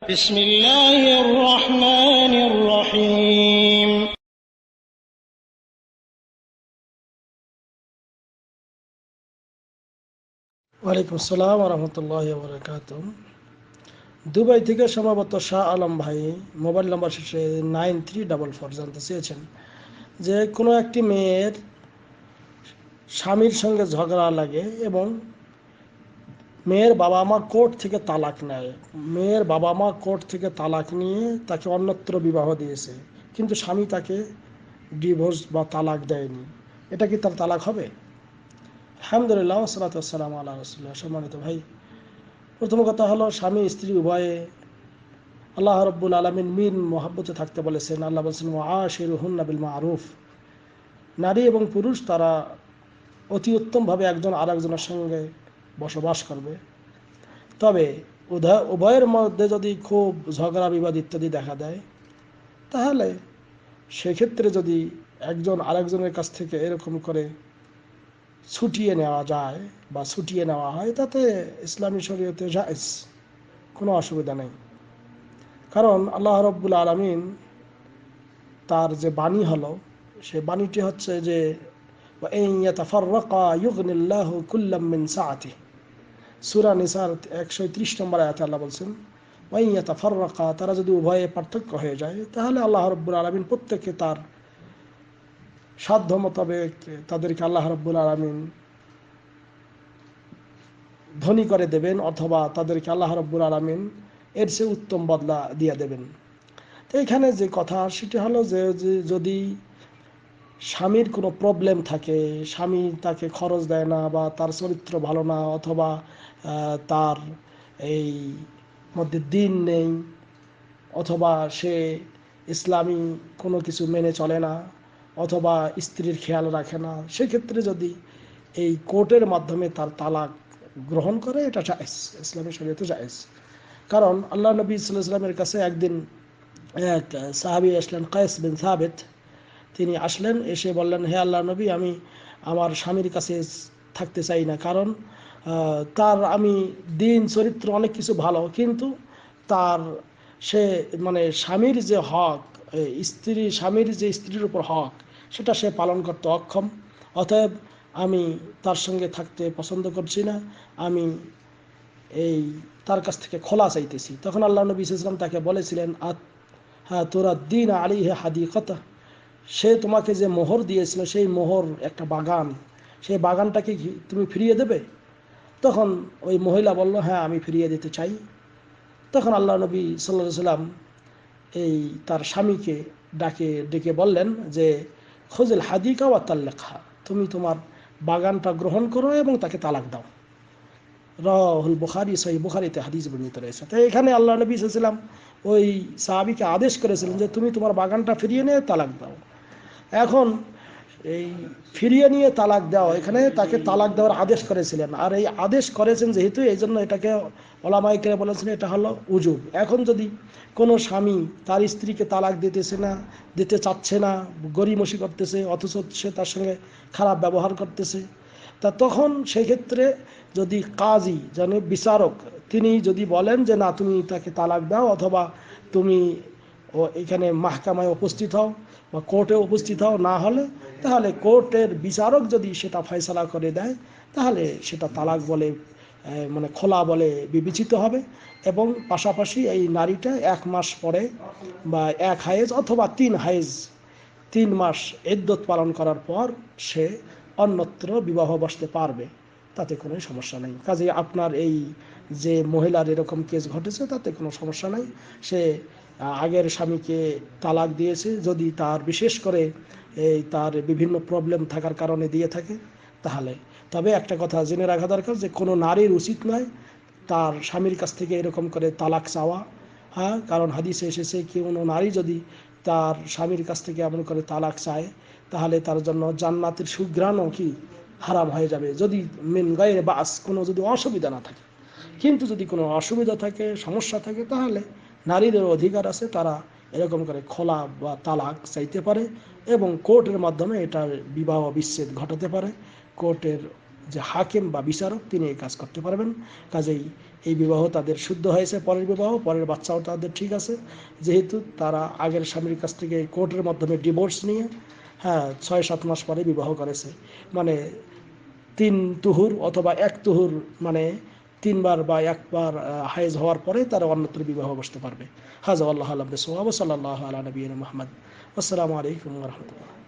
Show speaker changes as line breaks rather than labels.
بسم الله الرحمن الرحيم ওয়ালাইকুম আসসালাম ওয়া রাহমাতুল্লাহি ওয়া বারাকাতুহু। দুবাই থেকে সম্ভবত শাহ আলম ভাই মোবাইল নাম্বার শেষে 9344 জানতে চেয়েছেন যে কোনো একটি মেয়ের স্বামীর সঙ্গে ঝগড়া লাগে এবং মেয়ের বাবা মা কোর্ট থেকে তালাক নেয়। মেয়ের বাবা মা কোর্ট থেকে তালাক নিয়ে তাকে অন্যত্র বিবাহ দিয়েছে, কিন্তু স্বামী তাকে ডিভোর্স বা তালাক দেয়নি। এটা কি তার তালাক হবে? আলহামদুলিল্লাহ ওয়াসসালাতু ওয়াসসালামু আলা রাসূলিল্লাহ। সম্মানিত ভাই, প্রথম কথা হলো স্বামী স্ত্রী উভয়ে আল্লাহ রাব্বুল আলামিন মিন মহব্বতে থাকতে বলেছেন। আল্লাহ বলেছেন ওয়াশিরুহুন্না বিল মারুফ। নারী এবং পুরুষ তারা অতি উত্তমভাবে একজন আরেকজনের সঙ্গে বসবাস করবে। তবে উভয়ের মধ্যে যদি খুব ঝগড়া বিবাদ ইত্যাদি দেখা দেয়, তাহলে সেক্ষেত্রে যদি একজন আরেকজনের কাছ থেকে এরকম করে ছুটিয়ে নেওয়া যায় বা ছুটিয়ে নেওয়া হয়, তাতে ইসলামী শরীয়তে জায়েজ, কোনো অসুবিধা নেই। কারণ আল্লাহ রাব্বুল আলামিন তার যে বাণী হলো, সে বাণীটি হচ্ছে যে ওয়াইন ইয়াতাফাররাকা ইউগনিল্লাহু কুল্লাম মিন সাআতিহি। সূরা নিসার 130 নম্বর আয়াতে আল্লাহ বলছেন ওয়াইন ইয়াতাফাররাকা, তারা যদি উভয়ে পার্থক্য হয়ে যায়, তাহলে আল্লাহ রাব্বুল আলামিন প্রত্যেককে তার সাধ্য মোতাবেক তাদেরকে আল্লাহ রাব্বুল আলামিন ধনী করে দেবেন, অথবা তাদেরকে আল্লাহ রাব্বুল আলামিন এর চেয়ে উত্তম বদলা দিয়ে দেবেন। তো এখানে যে কথা সেটি হলো যে যদি স্বামীর কোনো প্রবলেম থাকে, স্বামী তাকে খরচ দেয় না বা তার চরিত্র ভালো না, অথবা তার এই মধ্যে দিন নেই, অথবা সে ইসলামী কোনো কিছু মেনে চলে না, অথবা স্ত্রীর খেয়াল রাখে না, সেক্ষেত্রে যদি এই কোর্টের মাধ্যমে তার তালাক গ্রহণ করে, এটা জায়েজ, ইসলামী শরীয়তে জায়েজ। কারণ আল্লাহ নবী সাল্লাল্লাহু আলাইহি ওয়াসাল্লামের কাছে একদিন এক সাহাবী আসলেন, কায়েস বিন সাবিত। তিনি আসলেন, এসে বললেন, হে আল্লাহ নবী, আমি আমার স্বামীর কাছে থাকতে চাই না, কারণ তার আমি দিন চরিত্র অনেক কিছু ভালো, কিন্তু তার সে মানে স্বামীর যে হক, স্বামীর যে স্ত্রীর উপর হক, সেটা সে পালন করতে অক্ষম। অতএব আমি তার সঙ্গে থাকতে পছন্দ করছি না, আমি এই তার কাছ থেকে খোলা চাইতেছি। তখন আল্লাহ নবী সাল্লাল্লাহু আলাইহি ওয়াসাল্লাম তাকে বলেছিলেন, হ্যাঁ, তোরা দিন আলিহে হাদিকাতা, সে তোমাকে যে মোহর দিয়েছিল সেই মোহর একটা বাগান, সেই বাগানটাকে তুমি ফিরিয়ে দেবে? তখন ওই মহিলা বলল, হ্যাঁ, আমি ফিরিয়ে দিতে চাই। তখন আল্লাহ নবী সাল্লাল্লাহু আলাইহি ওয়াসাল্লাম এই তার স্বামীকে ডেকে বললেন যে খুযিল হাদিকা ওয়া তাল্লিকহা, তুমি তোমার বাগানটা গ্রহণ করো এবং তাকে তালাক দাও। রাহুল বুখারী, সহিহ বুখারীতে হাদিস বর্ণিত রয়েছে। তো এখানে আল্লাহ নবী সাল্লাল্লাহু আলাইহি ওয়াসাল্লাম ওই সাহাবীকে আদেশ করেছিলেন যে তুমি তোমার বাগানটা ফিরিয়ে নিয়ে তালাক দাও। এখন এই ফিরিয়ে নিয়ে তালাক দেওয়া, এখানে তাকে তালাক দেওয়ার আদেশ করেছিলেন, আর এই আদেশ করেছেন যেহেতু, এই জন্য এটাকে ওলামায়ে কেরাম বলেছেন এটা হলো উজুব। এখন যদি কোনো স্বামী তার স্ত্রীকে তালাক দিতে চাচ্ছে না, গড়িমসি করতেছে, অথচ সে তার সঙ্গে খারাপ ব্যবহার করতেছে, তা তখন সেক্ষেত্রে যদি কাজী, মানে বিচারক, তিনি যদি বলেন যে না, তুমি তাকে তালাক দাও, অথবা তুমি এখানে মাহকামায় উপস্থিত হও বা কোর্টে উপস্থিত হও, না হলে তাহলে কোর্টের বিচারক যদি সেটা ফয়সালা করে দেয়, তাহলে সেটা তালাক বলে, মানে খোলা বলে বিবেচিত হবে। এবং পাশাপাশি এই নারীটা 1 মাস পরে বা 1 হায়েজ অথবা 3 হায়েজ, 3 মাস ইদ্যত পালন করার পর সে অন্যত্র বিবাহ বসতে পারবে, তাতে কোনো সমস্যা নেই। কাজেই আপনার এই যে মহিলার এরকম কেস ঘটেছে, তাতে কোনো সমস্যা নাই। সে আগের স্বামীকে তালাক দিয়েছে, যদি তার বিশেষ করে এই তার বিভিন্ন প্রবলেম থাকার কারণে দিয়ে থাকে, তাহলে। তবে একটা কথা জেনে রাখা দরকার যে কোনো নারীর উচিত নয় তার স্বামীর কাছ থেকে এরকম করে তালাক চাওয়া। হ্যাঁ, কারণ হাদিসে এসেছে কোনো নারী যদি তার স্বামীর কাছ থেকে এমন করে তালাক চায়, তাহলে তার জন্য জান্নাতের সুঘ্রাণও কি হারাম হয়ে যাবে, যদি মিন গায়রে বাস, কোনো যদি অসুবিধা না থাকে। কিন্তু যদি কোনো অসুবিধা থাকে, সমস্যা থাকে, তাহলে নারীদের অধিকার আছে, তারা এরকম করে খোলা বা তালাক চাইতে পারে এবং কোর্টের মাধ্যমে এটার বিবাহ বিচ্ছেদ ঘটাতে পারে। কোর্টের যে হাকিম বা বিচারক, তিনি এই কাজ করতে পারবেন। কাজেই এই বিবাহ তাদের শুদ্ধ হয়েছে, পরের বিবাহ, পরের বাচ্চাও তাদের ঠিক আছে, যেহেতু তারা আগের স্বামীর কাছ থেকে কোর্টের মাধ্যমে ডিভোর্স নিয়ে 6-7 মাস পরে বিবাহ করেছে। মানে 3 তুহুর অথবা 1 তুহুর, মানে 3 বার বা 1 বার হায়েজ হওয়ার পরে তারা অন্যত্র বিবাহ বসতে পারবে। হাযা ওয়াল্লাহু আ'লাম বিস-সাওয়াব। সাল্লাল্লাহু আলা নবিয়িনা মুহাম্মদ। আসসালামু আলাইকুম ওয়া রাহমাতুল্লাহ।